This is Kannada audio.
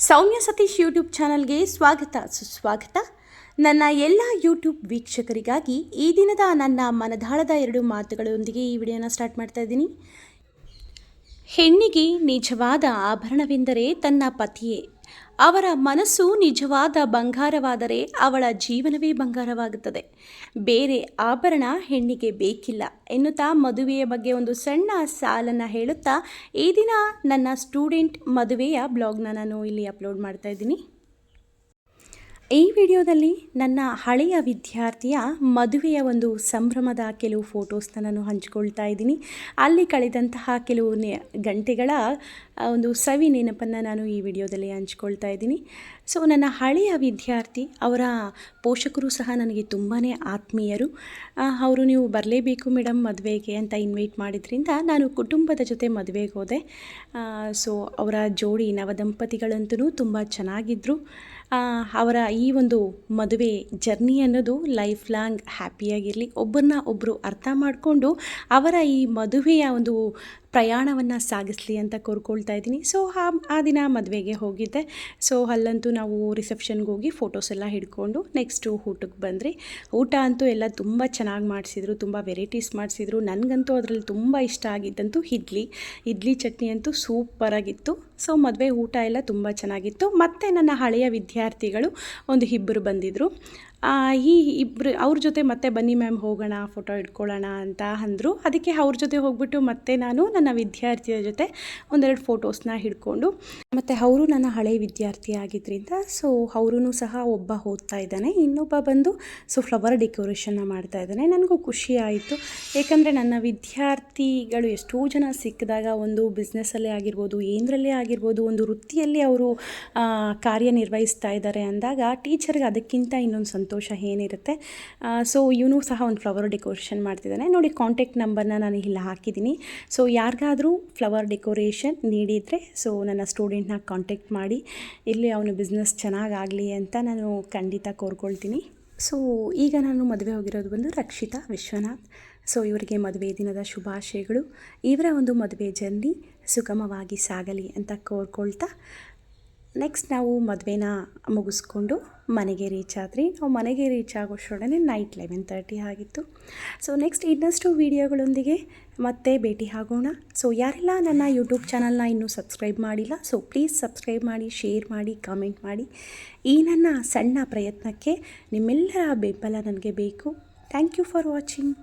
ಸೌಮ್ಯ ಸತೀಶ್ ಯೂಟ್ಯೂಬ್ ಚಾನಲ್ಗೆ ಸ್ವಾಗತ ಸುಸ್ವಾಗತ. ನನ್ನ ಎಲ್ಲ ಯೂಟ್ಯೂಬ್ ವೀಕ್ಷಕರಿಗಾಗಿ ಈ ದಿನದ ನನ್ನ ಮನದಾಳದ 2 ಮಾತುಗಳೊಂದಿಗೆ ಈ ವಿಡಿಯೋನ ಸ್ಟಾರ್ಟ್ ಮಾಡ್ತಾ ಇದ್ದೀನಿ. ಹೆಣ್ಣಿಗೆ ನಿಜವಾದ ಆಭರಣವೆಂದರೆ ತನ್ನ ಪತಿಯೇ. ಅವರ ಮನಸ್ಸು ನಿಜವಾದ ಬಂಗಾರವಾದರೆ ಅವಳ ಜೀವನವೇ ಬಂಗಾರವಾಗುತ್ತದೆ. ಬೇರೆ ಆಭರಣ ಹೆಣ್ಣಿಗೆ ಬೇಕಿಲ್ಲ ಎನ್ನುತ್ತಾ ಮದುವೆಯ ಬಗ್ಗೆ ಒಂದು ಸಣ್ಣ ಸಾಲನ್ನು ಹೇಳುತ್ತಾ ಈ ದಿನ ನನ್ನ ಸ್ಟೂಡೆಂಟ್ ಮದುವೆಯ ಬ್ಲಾಗ್ನ ನಾನು ಇಲ್ಲಿ ಅಪ್ಲೋಡ್ ಮಾಡ್ತಾ ಇದ್ದೀನಿ. ಈ ವಿಡಿಯೋದಲ್ಲಿ ನನ್ನ ಹಳೆಯ ವಿದ್ಯಾರ್ಥಿಯ ಮದುವೆಯ ಒಂದು ಸಂಭ್ರಮದ ಕೆಲವು ಫೋಟೋಸ್ನ ನಾನು ಹಂಚಿಕೊಳ್ತಾ ಇದ್ದೀನಿ. ಅಲ್ಲಿ ಕಳೆದಂತಹ ಕೆಲವು ಗಂಟೆಗಳ ಒಂದು ಸವಿ ನೆನಪನ್ನು ನಾನು ಈ ವಿಡಿಯೋದಲ್ಲಿ ಹಂಚ್ಕೊಳ್ತಾ ಇದ್ದೀನಿ. ಸೊ ನನ್ನ ಹಳೆಯ ವಿದ್ಯಾರ್ಥಿ, ಅವರ ಪೋಷಕರು ಸಹ ನನಗೆ ತುಂಬಾ ಆತ್ಮೀಯರು. ಅವರು ನೀವು ಬರಲೇಬೇಕು ಮೇಡಮ್ ಮದುವೆಗೆ ಅಂತ ಇನ್ವೈಟ್ ಮಾಡಿದ್ರಿಂದ ನಾನು ಕುಟುಂಬದ ಜೊತೆ ಮದುವೆಗೆ ಹೋದೆ. ಸೊ ಅವರ ಜೋಡಿ ನವದಂಪತಿಗಳಂತೂ ತುಂಬ ಚೆನ್ನಾಗಿದ್ದರು. ಅವರ ಈ ಒಂದು ಮದುವೆ ಜರ್ನಿ ಅನ್ನೋದು ಲೈಫ್ ಲಾಂಗ್ ಹ್ಯಾಪಿಯಾಗಿರಲಿ, ಒಬ್ಬರನ್ನ ಒಬ್ಬರು ಅರ್ಥ ಮಾಡಿಕೊಂಡು ಅವರ ಈ ಮದುವೆಯ ಒಂದು ಪ್ರಯಾಣವನ್ನು ಸಾಗಿಸಲಿ ಅಂತ ಕೋರ್ಕೊಳ್ತಾ ಇದ್ದೀನಿ. ಸೊ ಆ ದಿನ ಮದುವೆಗೆ ಹೋಗಿದ್ದೆ. ಸೊ ಅಲ್ಲಂತೂ ನಾವು ರಿಸೆಪ್ಷನ್ಗೆ ಹೋಗಿ ಫೋಟೋಸ್ ಎಲ್ಲ ಹಿಡ್ಕೊಂಡು ನೆಕ್ಸ್ಟು ಊಟಕ್ಕೆ ಬಂದ್ರಿ. ಊಟ ಅಂತೂ ಎಲ್ಲ ತುಂಬ ಚೆನ್ನಾಗಿ ಮಾಡಿಸಿದ್ರು, ತುಂಬ ವೆರೈಟೀಸ್ ಮಾಡಿಸಿದ್ರು. ನನಗಂತೂ ಅದರಲ್ಲಿ ತುಂಬ ಇಷ್ಟ ಆಗಿದ್ದಂತೂ ಇಡ್ಲಿ ಚಟ್ನಿ ಅಂತೂ ಸೂಪರಾಗಿತ್ತು. ಸೊ ಮದುವೆ ಊಟ ಎಲ್ಲ ತುಂಬ ಚೆನ್ನಾಗಿತ್ತು. ಮತ್ತು ನನ್ನ ಹಳೆಯ ವಿದ್ಯಾರ್ಥಿಗಳು ಒಂದು ಇಬ್ಬರು ಬಂದಿದ್ದರು. ಈ ಇಬ್ಬರು ಅವ್ರ ಜೊತೆ ಮತ್ತೆ ಬನ್ನಿ ಮ್ಯಾಮ್ ಹೋಗೋಣ ಫೋಟೋ ಇಟ್ಕೊಳ್ಳೋಣ ಅಂತ ಅಂದರು. ಅದಕ್ಕೆ ಅವ್ರ ಜೊತೆ ಹೋಗ್ಬಿಟ್ಟು ಮತ್ತೆ ನಾನು ನನ್ನ ವಿದ್ಯಾರ್ಥಿಯ ಜೊತೆ ಒಂದೆರಡು ಫೋಟೋಸ್ನ ಹಿಡ್ಕೊಂಡು, ಮತ್ತು ಅವರು ನನ್ನ ಹಳೆಯ ವಿದ್ಯಾರ್ಥಿ ಆಗಿದ್ದರಿಂದ ಸೊ ಅವರೂ ಸಹ ಒಬ್ಬ ಓದ್ತಾ ಇದ್ದಾನೆ, ಇನ್ನೊಬ್ಬ ಬಂದು ಫ್ಲವರ್ ಡೆಕೋರೇಷನ್ನ ಮಾಡ್ತಾ ಇದ್ದಾನೆ. ನನಗೂ ಖುಷಿ ಆಯಿತು. ಏಕೆಂದರೆ ನನ್ನ ವಿದ್ಯಾರ್ಥಿಗಳು ಎಷ್ಟೋ ಜನ ಸಿಕ್ಕಿದಾಗ ಒಂದು ಬಿಸ್ನೆಸ್ಸಲ್ಲೇ ಆಗಿರ್ಬೋದು, ಏನರಲ್ಲೇ ಆಗಿರ್ಬೋದು, ಒಂದು ವೃತ್ತಿಯಲ್ಲಿ ಅವರು ಕಾರ್ಯನಿರ್ವಹಿಸ್ತಾ ಇದ್ದಾರೆ ಅಂದಾಗ ಟೀಚರ್ಗೆ ಅದಕ್ಕಿಂತ ಇನ್ನೊಂದು ಸಂತೋಷ ಏನಿರುತ್ತೆ. ಸೊ ಇವನು ಸಹ ಒಂದು ಫ್ಲವರ್ ಡೆಕೋರೇಷನ್ ಮಾಡ್ತಿದ್ದಾನೆ. ನೋಡಿ, ಕಾಂಟ್ಯಾಕ್ಟ್ ನಂಬರ್ನ ನಾನು ಇಲ್ಲಿ ಹಾಕಿದ್ದೀನಿ. ಸೊ ಯಾರಿಗಾದರೂ ಫ್ಲವರ್ ಡೆಕೋರೇಷನ್ ನೀಡಿದರೆ ಸೊ ನನ್ನ ಸ್ಟೂಡೆಂಟ್ನ ಕಾಂಟ್ಯಾಕ್ಟ್ ಮಾಡಿ, ಇಲ್ಲಿ ಅವನು ಬಿಸ್ನೆಸ್ ಚೆನ್ನಾಗಾಗಲಿ ಅಂತ ನಾನು ಖಂಡಿತ ಕೋರ್ಕೊಳ್ತೀನಿ. ಸೊ ಈಗ ನಾನು ಮದುವೆ ಹೋಗಿರೋದು ಬಂದು ರಕ್ಷಿತಾ ವಿಶ್ವನಾಥ್. ಸೊ ಇವರಿಗೆ ಮದುವೆ ದಿನದ ಶುಭಾಶಯಗಳು. ಇವರ ಒಂದು ಮದುವೆ ಜರ್ನಿ ಸುಗಮವಾಗಿ ಸಾಗಲಿ ಅಂತ ಕೋರ್ಕೊಳ್ತಾ ನೆಕ್ಸ್ಟ್ ನಾವು ಮದುವೆನ ಮುಗಿಸ್ಕೊಂಡು ಮನೆಗೆ ರೀಚ್ ಆದ್ರಿ. ನಾವು ಮನೆಗೆ ರೀಚ್ ಆಗೋಷ್ಟೊಡನೆ ನೈಟ್ 11:30 ಆಗಿತ್ತು. ಸೊ ನೆಕ್ಸ್ಟ್ ಇನ್ನಷ್ಟು ವೀಡಿಯೋಗಳೊಂದಿಗೆ ಮತ್ತೆ ಭೇಟಿ ಆಗೋಣ. ಸೊ ಯಾರೆಲ್ಲ ನನ್ನ ಯೂಟ್ಯೂಬ್ ಚಾನಲ್ನ ಇನ್ನೂ ಸಬ್ಸ್ಕ್ರೈಬ್ ಮಾಡಿಲ್ಲ, ಸೊ ಪ್ಲೀಸ್ ಸಬ್ಸ್ಕ್ರೈಬ್ ಮಾಡಿ, ಶೇರ್ ಮಾಡಿ, ಕಾಮೆಂಟ್ ಮಾಡಿ. ಈ ನನ್ನ ಸಣ್ಣ ಪ್ರಯತ್ನಕ್ಕೆ ನಿಮ್ಮೆಲ್ಲರ ಬೆಂಬಲ ನನಗೆ ಬೇಕು. Thank you for watching.